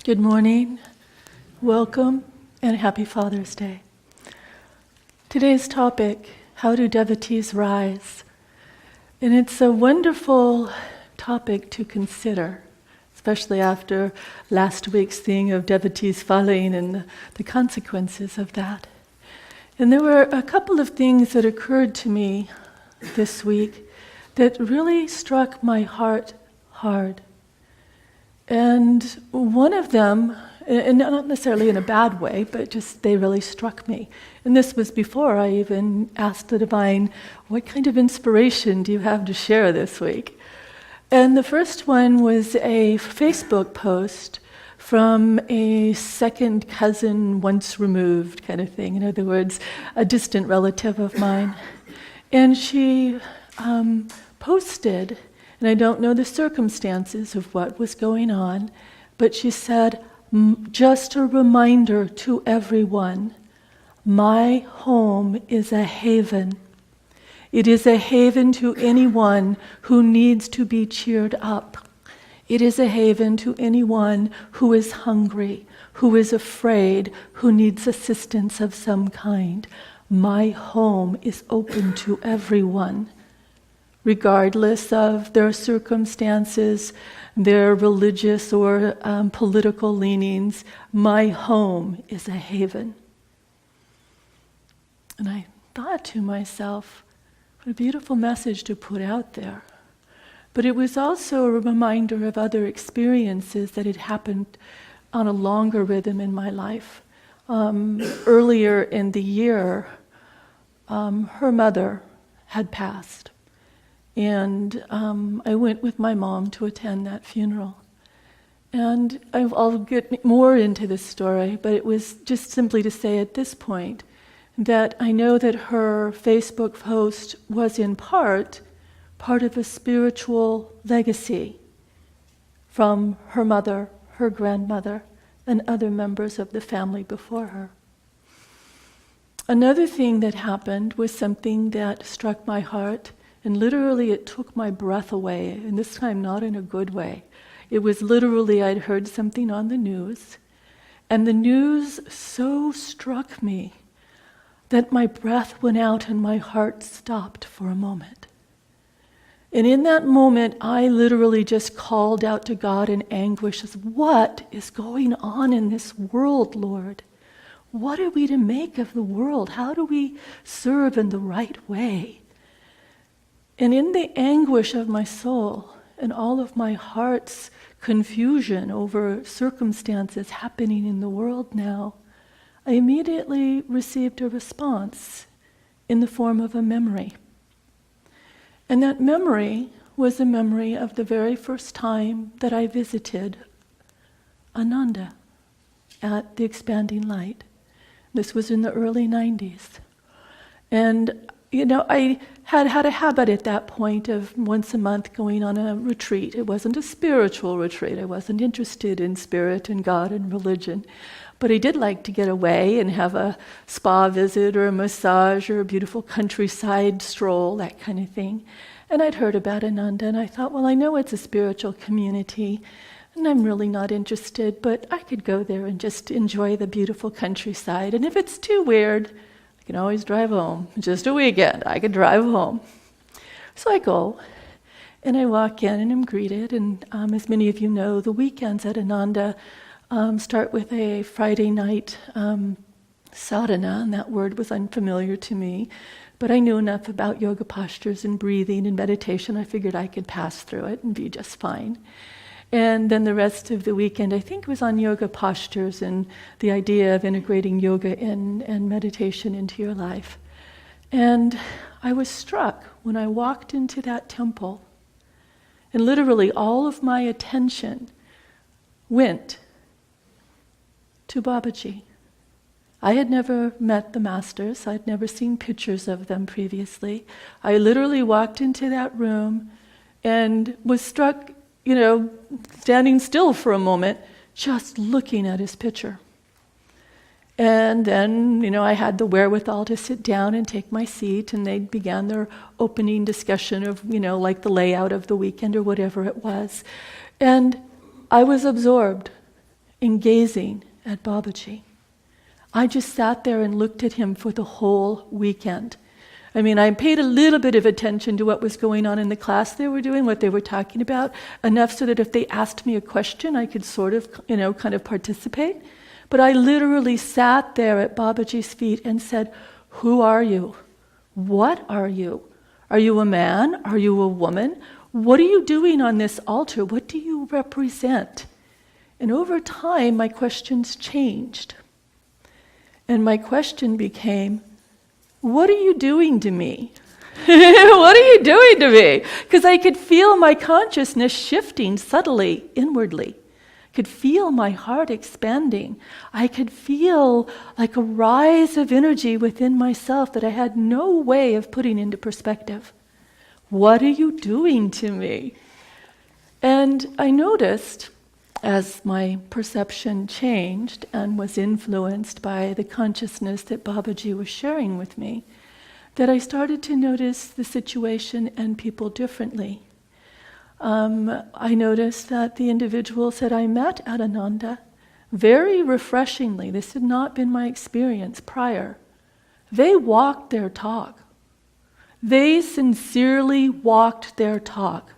Good morning, welcome, and happy Father's Day. Today's topic, how do devotees rise? And it's a wonderful topic to consider, especially after last week's thing of devotees falling and the consequences of that. And there were a couple of things that occurred to me this week that really struck my heart hard. And one of them, and not necessarily in a bad way, but just they really struck me. And this was before I even asked the Divine, what kind of inspiration do you have to share this week? And the first one was a Facebook post from a second cousin once removed kind of thing. In other words, a distant relative of mine. And she posted, and I don't know the circumstances of what was going on, but she said, just a reminder to everyone, my home is a haven. It is a haven to anyone who needs to be cheered up. It is a haven to anyone who is hungry, who is afraid, who needs assistance of some kind. My home is open to everyone, regardless of their circumstances, their religious or political leanings. My home is a haven. And I thought to myself, what a beautiful message to put out there. But it was also a reminder of other experiences that had happened on a longer rhythm in my life. Earlier in the year, her mother had passed. And I went with my mom to attend that funeral. And I'll get more into this story, but it was just simply to say at this point that I know that her Facebook post was in part of a spiritual legacy from her mother, her grandmother, and other members of the family before her. Another thing that happened was something that struck my heart. And literally it took my breath away, and this time not in a good way. It was literally I'd heard something on the news, and the news so struck me that my breath went out and my heart stopped for a moment. And in that moment, I literally just called out to God in anguish, as, what is going on in this world, Lord? What are we to make of the world? How do we serve in the right way? And in the anguish of my soul and all of my heart's confusion over circumstances happening in the world now, I immediately received a response in the form of a memory. And that memory was a memory of the very first time that I visited Ananda at the Expanding Light. This was in the early 90s. And I had a habit at that point of once a month going on a retreat. It wasn't a spiritual retreat. I wasn't interested in spirit and God and religion. But I did like to get away and have a spa visit or a massage or a beautiful countryside stroll, that kind of thing. And I'd heard about Ananda, and I thought, well, I know it's a spiritual community, and I'm really not interested, but I could go there and just enjoy the beautiful countryside. And if it's too weird, I can always drive home. Just a weekend, I could drive home. So I go, and I walk in, and I'm greeted. And as many of you know, the weekends at Ananda start with a Friday night sadhana, and that word was unfamiliar to me. But I knew enough about yoga postures and breathing and meditation, I figured I could pass through it and be just fine. And then the rest of the weekend, I think, was on yoga postures and the idea of integrating yoga and meditation into your life. And I was struck when I walked into that temple, and literally all of my attention went to Babaji. I had never met the masters. I'd never seen pictures of them previously. I literally walked into that room and was struck, standing still for a moment, just looking at his picture. And then, I had the wherewithal to sit down and take my seat, and they began their opening discussion of, like the layout of the weekend or whatever it was. And I was absorbed in gazing at Babaji. I just sat there and looked at him for the whole weekend. I mean, I paid a little bit of attention to what was going on in the class they were doing, what they were talking about, enough so that if they asked me a question, I could sort of, kind of participate. But I literally sat there at Babaji's feet and said, "Who are you? What are you? Are you a man? Are you a woman? What are you doing on this altar? What do you represent?" And over time, my questions changed. And my question became, what are you doing to me? What are you doing to me? Because I could feel my consciousness shifting subtly inwardly. I could feel my heart expanding. I could feel like a rise of energy within myself that I had no way of putting into perspective. What are you doing to me? And I noticed, as my perception changed and was influenced by the consciousness that Babaji was sharing with me, that I started to notice the situation and people differently. I noticed that the individuals that I met at Ananda, very refreshingly, this had not been my experience prior, they walked their talk. They sincerely walked their talk.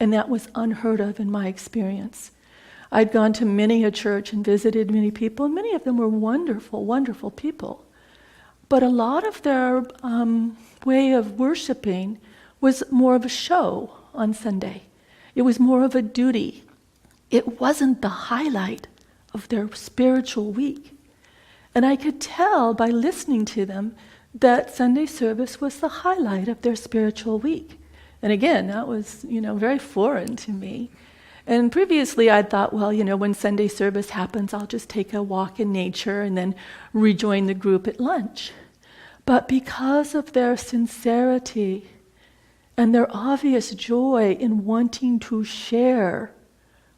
And that was unheard of in my experience. I'd gone to many a church and visited many people, and many of them were wonderful, wonderful people. But a lot of their way of worshiping was more of a show on Sunday. It was more of a duty. It wasn't the highlight of their spiritual week. And I could tell by listening to them that Sunday service was the highlight of their spiritual week. And again, that was, very foreign to me. And previously I'd thought, well, when Sunday service happens, I'll just take a walk in nature and then rejoin the group at lunch. But because of their sincerity and their obvious joy in wanting to share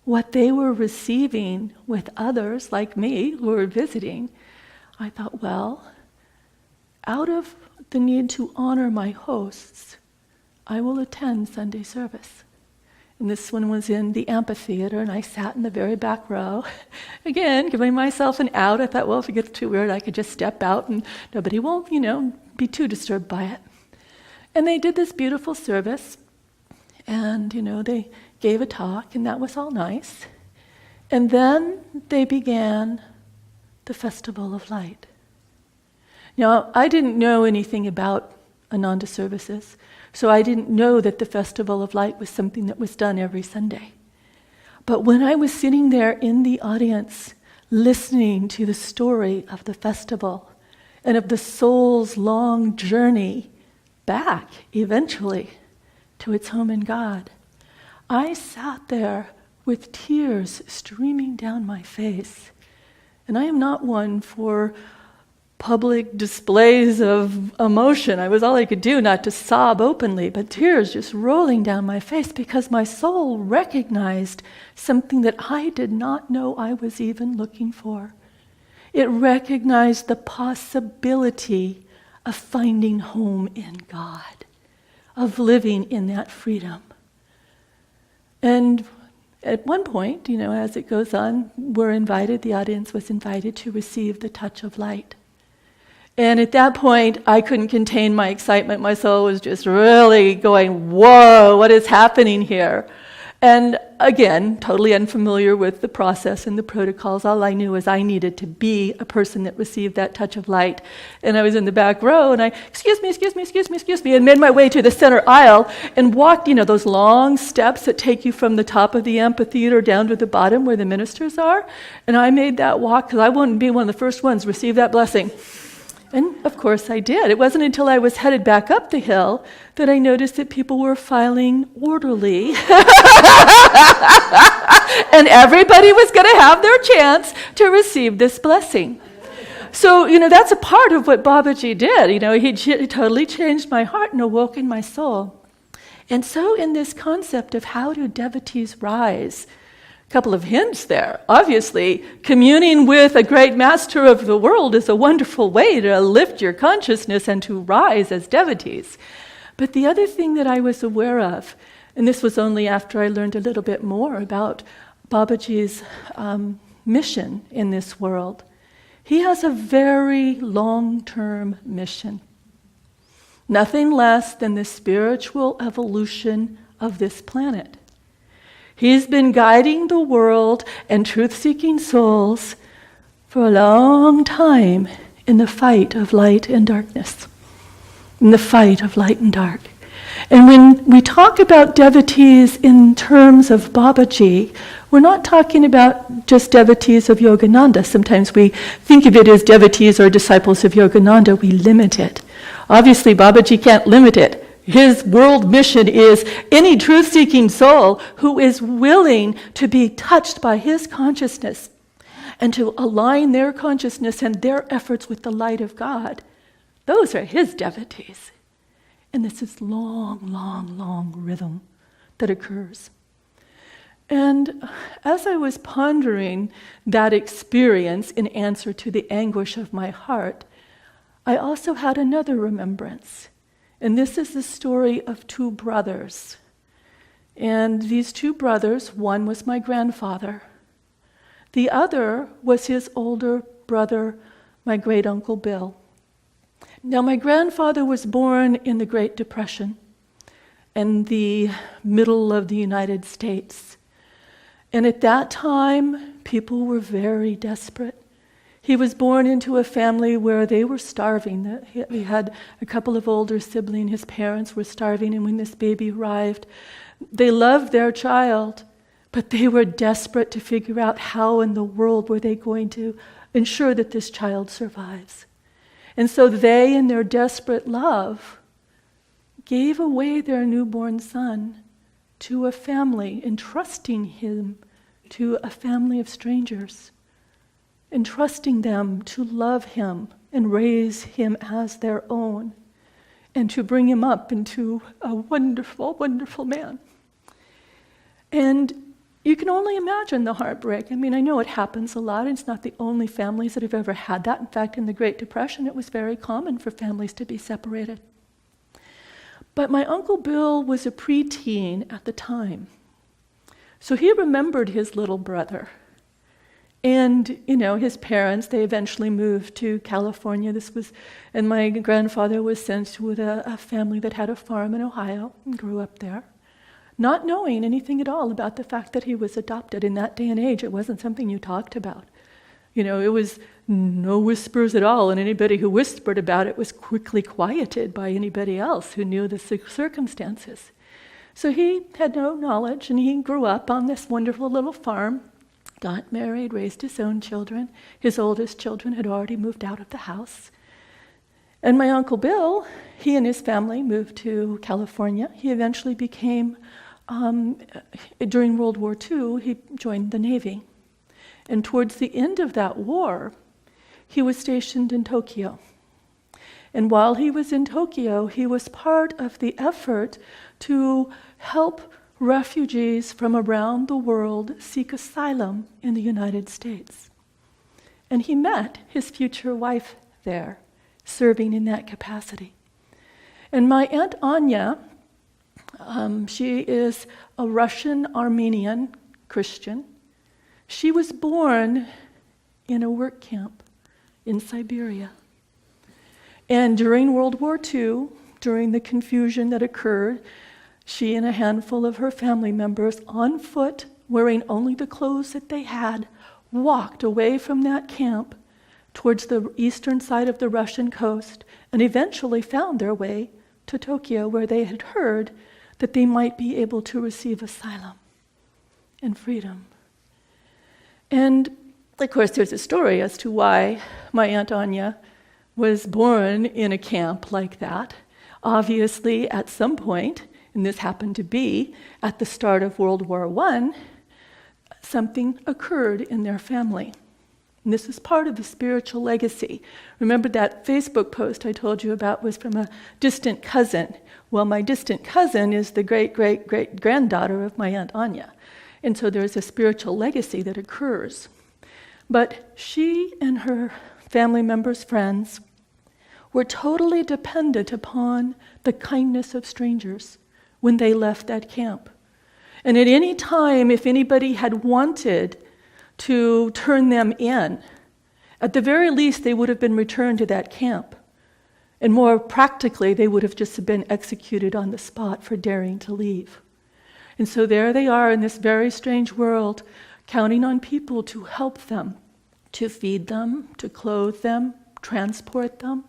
what they were receiving with others like me who were visiting, I thought, well, out of the need to honor my hosts, I will attend Sunday service. And this one was in the amphitheater, and I sat in the very back row. Again, giving myself an out. I thought, well, if it gets too weird, I could just step out and nobody will, be too disturbed by it. And they did this beautiful service, and, they gave a talk, and that was all nice. And then they began the Festival of Light. Now, I didn't know anything about Ananda services, so I didn't know that the Festival of Light was something that was done every Sunday. But when I was sitting there in the audience, listening to the story of the festival and of the soul's long journey back, eventually, to its home in God, I sat there with tears streaming down my face. And I am not one for public displays of emotion. I was all I could do not to sob openly, but tears just rolling down my face because my soul recognized something that I did not know I was even looking for. It recognized the possibility of finding home in God, of living in that freedom. And at one point, as it goes on, the audience was invited to receive the touch of light. And at that point, I couldn't contain my excitement. My soul was just really going, whoa, what is happening here? And again, totally unfamiliar with the process and the protocols. All I knew was I needed to be a person that received that touch of light. And I was in the back row, and I, excuse me, and made my way to the center aisle and walked, those long steps that take you from the top of the amphitheater down to the bottom where the ministers are. And I made that walk because I wanted to be one of the first ones to receive that blessing. And of course I did. It wasn't until I was headed back up the hill that I noticed that people were filing orderly. And everybody was going to have their chance to receive this blessing. So, that's a part of what Babaji did. He totally changed my heart and awoken my soul. And so in this concept of how do devotees rise, a couple of hints there. Obviously, communing with a great master of the world is a wonderful way to lift your consciousness and to rise as devotees. But the other thing that I was aware of, and this was only after I learned a little bit more about Babaji's mission in this world. He has a very long-term mission. Nothing less than the spiritual evolution of this planet. He's been guiding the world and truth-seeking souls for a long time in the fight of light and darkness, in the fight of light and dark. And when we talk about devotees in terms of Babaji, we're not talking about just devotees of Yogananda. Sometimes we think of it as devotees or disciples of Yogananda. We limit it. Obviously, Babaji can't limit it. His world mission is any truth-seeking soul who is willing to be touched by his consciousness and to align their consciousness and their efforts with the light of God. Those are his devotees. And this is long rhythm that occurs. And as I was pondering that experience in answer to the anguish of my heart, I also had another remembrance. And this is the story of two brothers. And these two brothers, one was my grandfather. The other was his older brother, my great-uncle Bill. Now, my grandfather was born in the Great Depression in the middle of the United States. And at that time, people were very desperate. He was born into a family where they were starving. He had a couple of older siblings. His parents were starving, and when this baby arrived, they loved their child, but they were desperate to figure out how in the world were they going to ensure that this child survives. And so they, in their desperate love, gave away their newborn son to a family, entrusting him to a family of strangers, entrusting them to love him and raise him as their own, and to bring him up into a wonderful, wonderful man. And you can only imagine the heartbreak. I mean, I know it happens a lot. It's not the only families that have ever had that. In fact, in the Great Depression, it was very common for families to be separated. But my Uncle Bill was a preteen at the time. So he remembered his little brother. And, his parents, they eventually moved to California. And my grandfather was sent to a family that had a farm in Ohio and grew up there, not knowing anything at all about the fact that he was adopted. In that day and age, it wasn't something you talked about. It was no whispers at all, and anybody who whispered about it was quickly quieted by anybody else who knew the circumstances. So he had no knowledge, and he grew up on this wonderful little farm, got married, raised his own children. His oldest children had already moved out of the house. And my Uncle Bill, he and his family moved to California. He eventually became, during World War II, he joined the Navy. And towards the end of that war, he was stationed in Tokyo. And while he was in Tokyo, he was part of the effort to help refugees from around the world seek asylum in the United States. And he met his future wife there, serving in that capacity. And my Aunt Anya, she is a Russian-Armenian Christian. She was born in a work camp in Siberia. And during World War II, during the confusion that occurred, she and a handful of her family members, on foot, wearing only the clothes that they had, walked away from that camp towards the eastern side of the Russian coast and eventually found their way to Tokyo, where they had heard that they might be able to receive asylum and freedom. And, of course, there's a story as to why my Aunt Anya was born in a camp like that. Obviously, at some point, and this happened to be at the start of World War I, something occurred in their family. And this is part of the spiritual legacy. Remember that Facebook post I told you about was from a distant cousin. Well, my distant cousin is the great-great-great-granddaughter of my Aunt Anya. And so there's a spiritual legacy that occurs. But she and her family members, friends, were totally dependent upon the kindness of strangers when they left that camp. And at any time, if anybody had wanted to turn them in. At the very least, they would have been returned to that camp. And more practically, they would have just been executed on the spot for daring to leave. And so there they are in this very strange world, counting on people to help them, to feed them, to clothe them, transport them.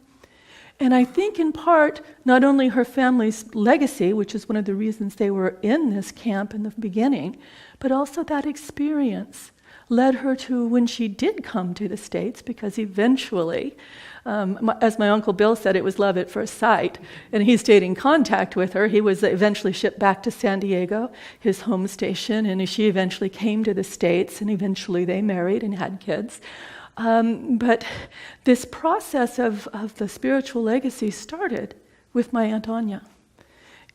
And I think in part, not only her family's legacy, which is one of the reasons they were in this camp in the beginning, but also that experience led her to, when she did come to the States, because eventually, as my Uncle Bill said, it was love at first sight, and he stayed in contact with her. He was eventually shipped back to San Diego, his home station, and she eventually came to the States, and eventually they married and had kids. But this process of the spiritual legacy started with my Aunt Anya,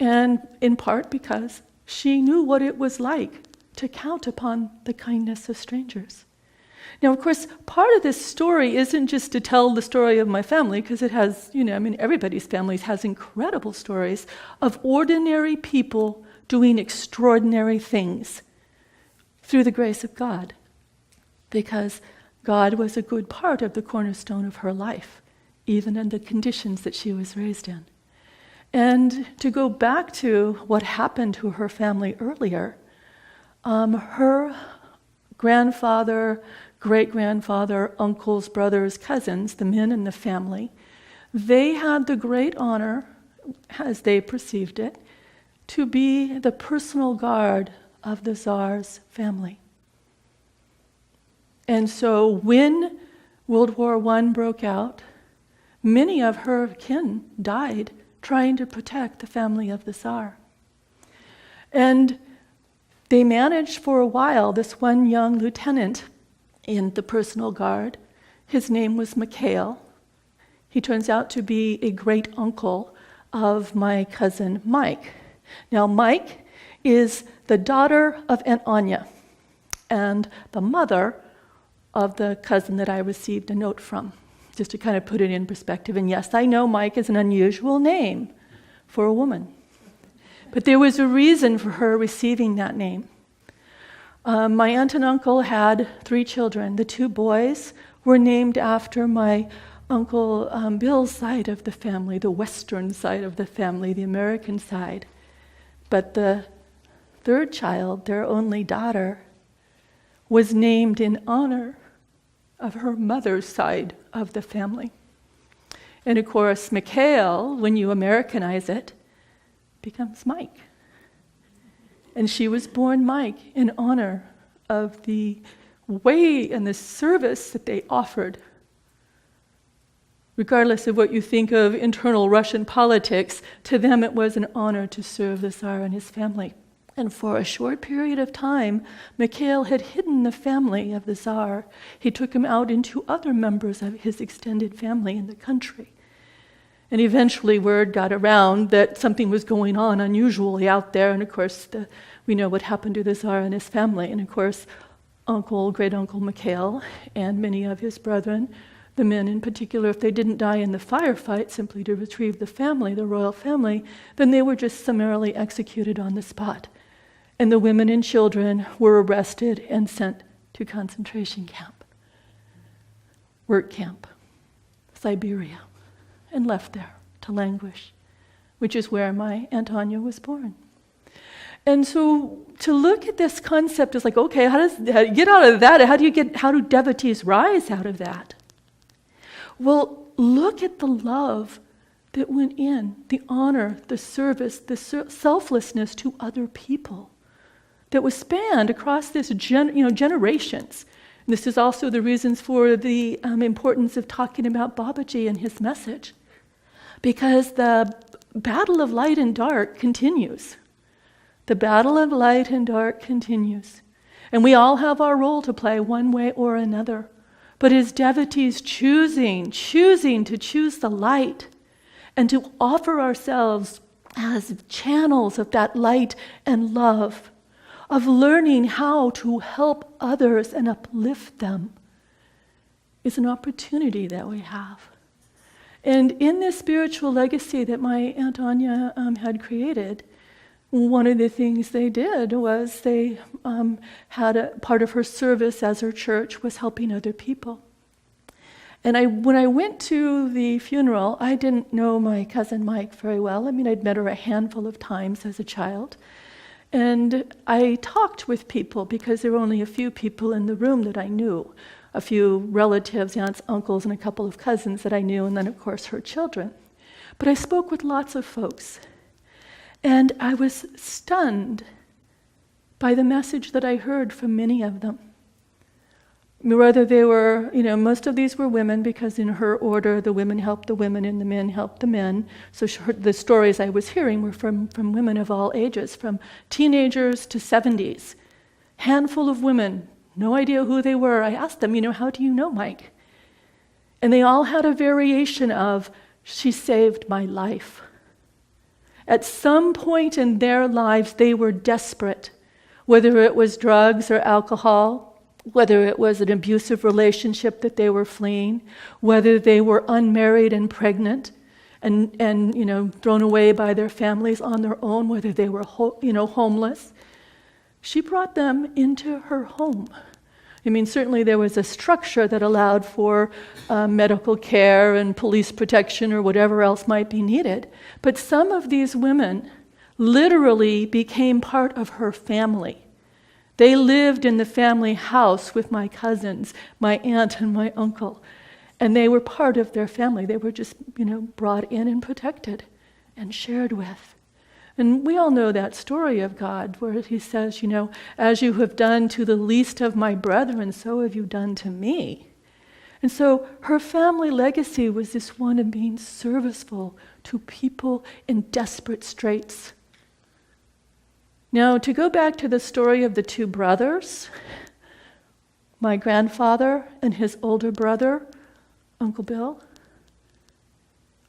and in part because she knew what it was like to count upon the kindness of strangers. Now, of course, part of this story isn't just to tell the story of my family, because it has, everybody's families has incredible stories of ordinary people doing extraordinary things through the grace of God, because God was a good part of the cornerstone of her life, even in the conditions that she was raised in. And to go back to what happened to her family earlier, her grandfather, great-grandfather, uncles, brothers, cousins, the men in the family, they had the great honor, as they perceived it, to be the personal guard of the Tsar's family. And so when World War I broke out, many of her kin died trying to protect the family of the Tsar. And they managed for a while, this one young lieutenant in the personal guard, his name was Mikhail. He turns out to be a great uncle of my cousin Mike. Now Mike is the daughter of Aunt Anya and the mother of the cousin that I received a note from, just to kind of put it in perspective. And yes, I know Mike is an unusual name for a woman. But there was a reason for her receiving that name. My aunt and uncle had 3 children. The 2 boys were named after my Uncle Bill's side of the family, the western side of the family, the American side. But the 3rd child, their only daughter, was named in honor of her mother's side of the family. And of course, Mikhail, when you Americanize it, becomes Mike. And she was born Mike in honor of the way and the service that they offered. Regardless of what you think of internal Russian politics, to them it was an honor to serve the Tsar and his family. And for a short period of time, Mikhail had hidden the family of the Tsar. He took him out into other members of his extended family in the country. And eventually word got around that something was going on unusually out there. And of course, we know what happened to the Tsar and his family. And of course, great-uncle Mikhail and many of his brethren, the men in particular, if they didn't die in the firefight simply to retrieve the family, the royal family, then they were just summarily executed on the spot. And the women and children were arrested and sent to concentration camp, work camp, Siberia, and left there to languish, which is where my Aunt Anya was born. And so to look at this concept is like, okay, how do you get out of that? How do devotees rise out of that? Well, look at the love that went in, the honor, the service, the selflessness to other people that was spanned across this generations. And this is also the reasons for the importance of talking about Babaji and his message, because the battle of light and dark continues. The battle of light and dark continues. And we all have our role to play one way or another. But as devotees choosing to choose the light and to offer ourselves as channels of that light and love, of learning how to help others and uplift them, is an opportunity that we have. And in this spiritual legacy that my Aunt Anya had created, one of the things they did was they had a part of her service as her church was helping other people. And when I went to the funeral, I didn't know my cousin Mike very well. I mean, I'd met her a handful of times as a child. And I talked with people because there were only a few people in the room that I knew. A few relatives, aunts, uncles, and a couple of cousins that I knew, and then, of course, her children. But I spoke with lots of folks. And I was stunned by the message that I heard from many of them. Whether they were, most of these were women, because in her order, the women helped the women and the men helped the men. So the stories I was hearing were from women of all ages, from teenagers to 70s. Handful of women, no idea who they were. I asked them, how do you know Mike? And they all had a variation of, she saved my life. At some point in their lives, they were desperate, whether it was drugs or alcohol, whether it was an abusive relationship that they were fleeing, whether they were unmarried and pregnant and thrown away by their families on their own, whether they were homeless. She brought them into her home. I mean, certainly there was a structure that allowed for medical care and police protection or whatever else might be needed. But some of these women literally became part of her family. They lived in the family house with my cousins, my aunt and my uncle, and they were part of their family. They were just, brought in and protected and shared with. And we all know that story of God where he says, as you have done to the least of my brethren, so have you done to me. And so her family legacy was this one of being serviceful to people in desperate straits. Now, to go back to the story of the two brothers, my grandfather and his older brother, Uncle Bill.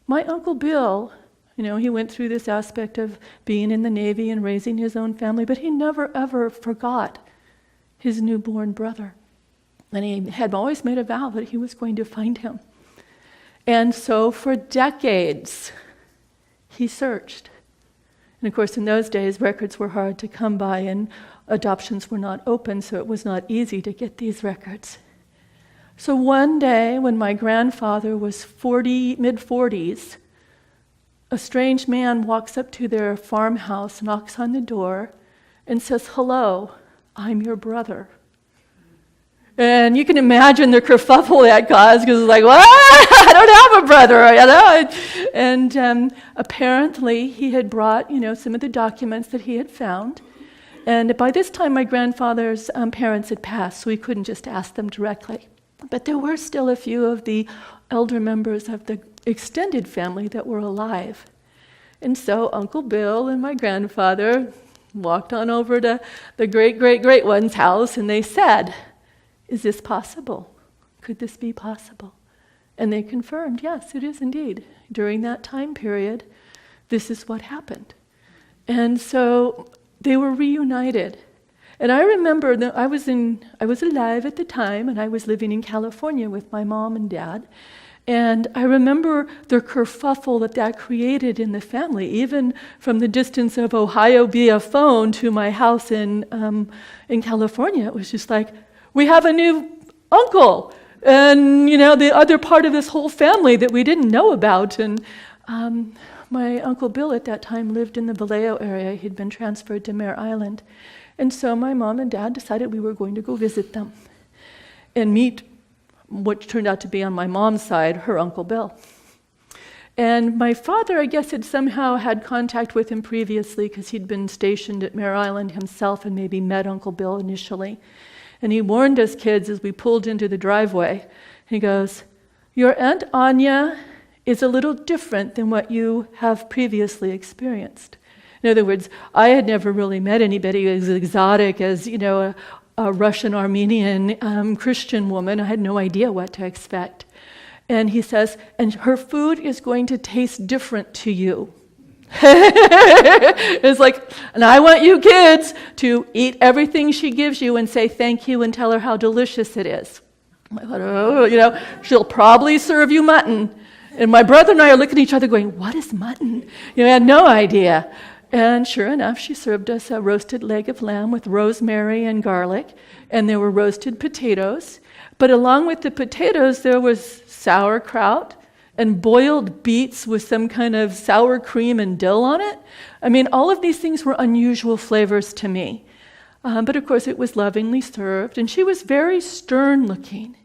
My Uncle Bill, he went through this aspect of being in the Navy and raising his own family, but he never ever forgot his newborn brother. And he had always made a vow that he was going to find him. And so for decades, he searched. And of course, in those days, records were hard to come by and adoptions were not open, so it was not easy to get these records. So one day, when my grandfather was mid-40s, a strange man walks up to their farmhouse, knocks on the door, and says, "Hello, I'm your brother." And you can imagine the kerfuffle that caused, because it's like, what? I don't have a brother, And apparently he had brought, some of the documents that he had found. And by this time, my grandfather's parents had passed, so we couldn't just ask them directly. But there were still a few of the elder members of the extended family that were alive. And so Uncle Bill and my grandfather walked on over to the great one's house, and they said, "Is this possible? Could this be possible?" And they confirmed, yes, it is indeed. During that time period, this is what happened. And so they were reunited. And I remember that I was alive at the time, and I was living in California with my mom and dad. And I remember the kerfuffle that created in the family, even from the distance of Ohio via phone to my house in California. It was just like, we have a new uncle, and the other part of this whole family that we didn't know about. And my Uncle Bill at that time lived in the Vallejo area. He'd been transferred to Mare Island. And so my mom and dad decided we were going to go visit them and meet what turned out to be, on my mom's side, her Uncle Bill. And my father, I guess, had somehow had contact with him previously because he'd been stationed at Mare Island himself and maybe met Uncle Bill initially. And he warned us kids as we pulled into the driveway. He goes, "Your Aunt Anya is a little different than what you have previously experienced." In other words, I had never really met anybody as exotic as, a Russian Armenian Christian woman. I had no idea what to expect. And he says, "And her food is going to taste different to you." It's like, and I want you kids to eat everything she gives you and say thank you and tell her how delicious it is. I thought, oh, she'll probably serve you mutton. And my brother and I are looking at each other going, what is mutton? I had no idea. And sure enough, she served us a roasted leg of lamb with rosemary and garlic, and there were roasted potatoes. But along with the potatoes, there was sauerkraut and boiled beets with some kind of sour cream and dill on it. I mean, all of these things were unusual flavors to me. But of course, it was lovingly served, and she was very stern-looking.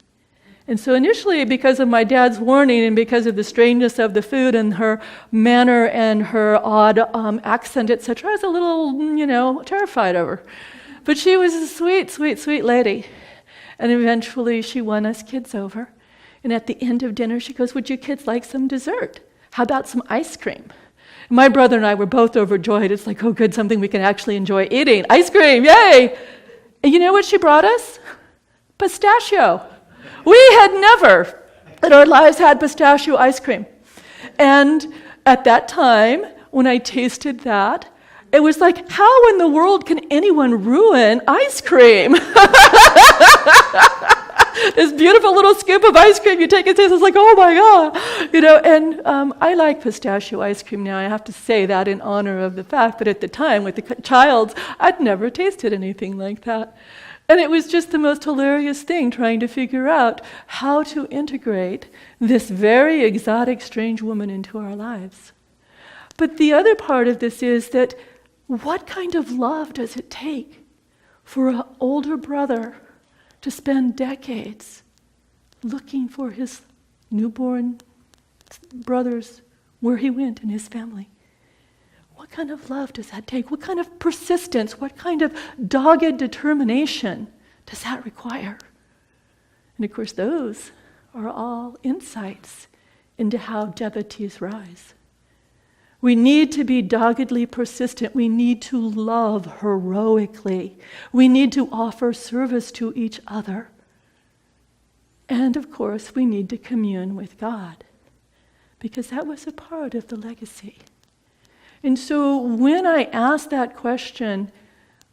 And so initially, because of my dad's warning and because of the strangeness of the food and her manner and her odd accent, etc., I was a little, terrified of her. But she was a sweet, sweet, sweet lady. And eventually she won us kids over. And at the end of dinner, she goes, "Would you kids like some dessert? How about some ice cream?" My brother and I were both overjoyed. It's like, oh good, something we can actually enjoy eating. Ice cream, yay! And you know what she brought us? Pistachio. We had never in our lives had pistachio ice cream. And at that time, when I tasted that, it was like, how in the world can anyone ruin ice cream? This beautiful little scoop of ice cream, you take a taste, it's like, oh my God. And I like pistachio ice cream now. I have to say that in honor of the fact that at the time, with the child's, I'd never tasted anything like that. And it was just the most hilarious thing, trying to figure out how to integrate this very exotic, strange woman into our lives. But the other part of this is that what kind of love does it take for an older brother to spend decades looking for his newborn brothers where he went in his family? What kind of love does that take? What kind of persistence, what kind of dogged determination does that require? And of course, those are all insights into how devotees rise. We need to be doggedly persistent. We need to love heroically. We need to offer service to each other. And of course, we need to commune with God, because that was a part of the legacy. And so when I asked that question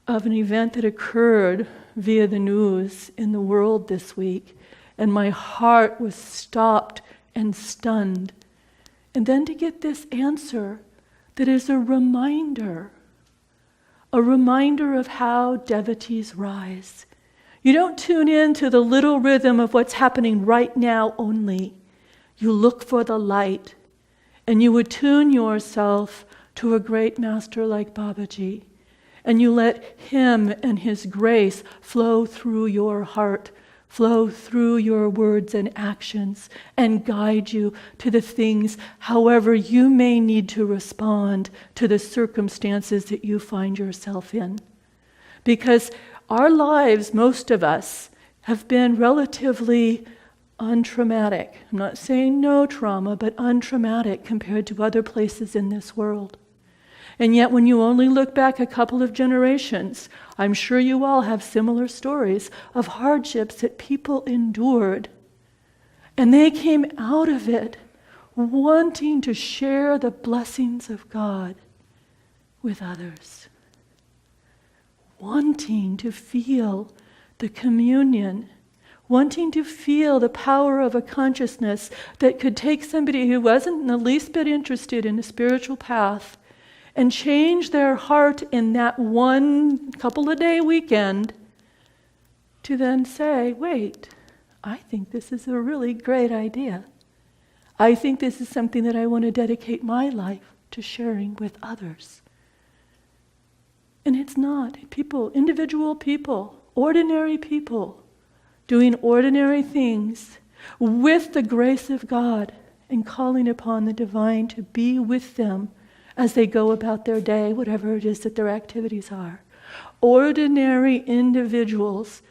of an event that occurred via the news in the world this week, and my heart was stopped and stunned, and then to get this answer that is a reminder of how devotees rise. You don't tune in to the little rhythm of what's happening right now only. You look for the light, and you attune yourself to a great master like Babaji, and you let him and his grace flow through your heart, flow through your words and actions, and guide you to the things however you may need to respond to the circumstances that you find yourself in. Because our lives, most of us, have been relatively untraumatic. I'm not saying no trauma, but untraumatic compared to other places in this world. And yet when you only look back a couple of generations, I'm sure you all have similar stories of hardships that people endured. And they came out of it wanting to share the blessings of God with others. Wanting to feel the communion, wanting to feel the power of a consciousness that could take somebody who wasn't in the least bit interested in a spiritual path and change their heart in that one couple of day weekend to then say, wait, I think this is a really great idea. I think this is something that I want to dedicate my life to sharing with others. And it's not people, individual people, ordinary people doing ordinary things with the grace of God and calling upon the divine to be with them as they go about their day, whatever it is that their activities are. Ordinary individuals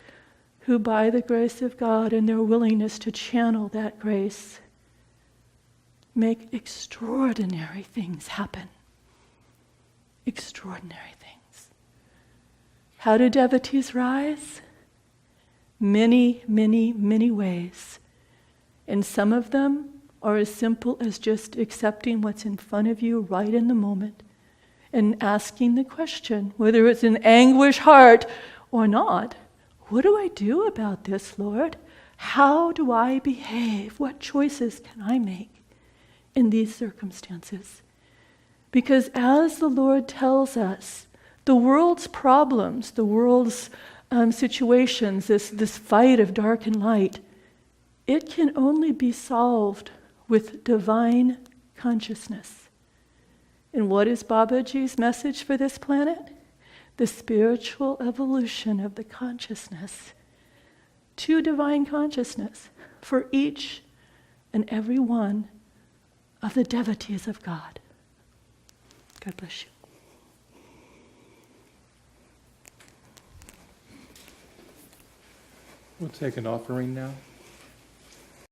who, by the grace of God and their willingness to channel that grace, make extraordinary things happen. Extraordinary things. How do devotees rise? Many, many, many ways. And some of them are as simple as just accepting what's in front of you right in the moment and asking the question, whether it's an anguished heart or not, what do I do about this, Lord? How do I behave? What choices can I make in these circumstances? Because as the Lord tells us, the world's problems, the world's situations, this fight of dark and light, it can only be solved with divine consciousness. And what is Babaji's message for this planet? The spiritual evolution of the consciousness to divine consciousness for each and every one of the devotees of God. God bless you. We'll take an offering now.